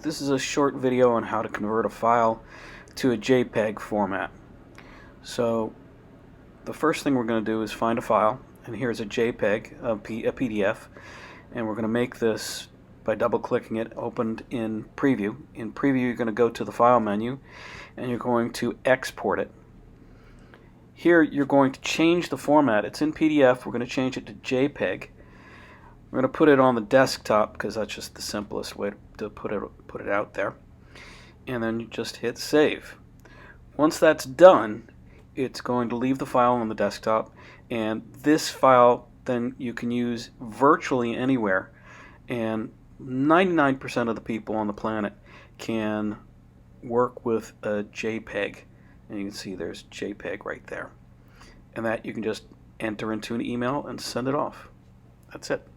This is a short video on how to convert a file to a JPEG format. So the first thing we're going to do is find a file, and here's a JPEG, a PDF, and we're going to make this by double-clicking it opened in Preview. In Preview, you're going to go to the File menu, and you're going to export it. Here you're going to change the format. It's in PDF. We're going to change it to JPEG. We're going to put it on the desktop because that's just the simplest way to put it out there. And then you just hit save. Once that's done, it's going to leave the file on the desktop, and this file then you can use virtually anywhere, and 99% of the people on the planet can work with a JPEG, and you can see there's JPEG right there, and that you can just enter into an email and send it off. That's it.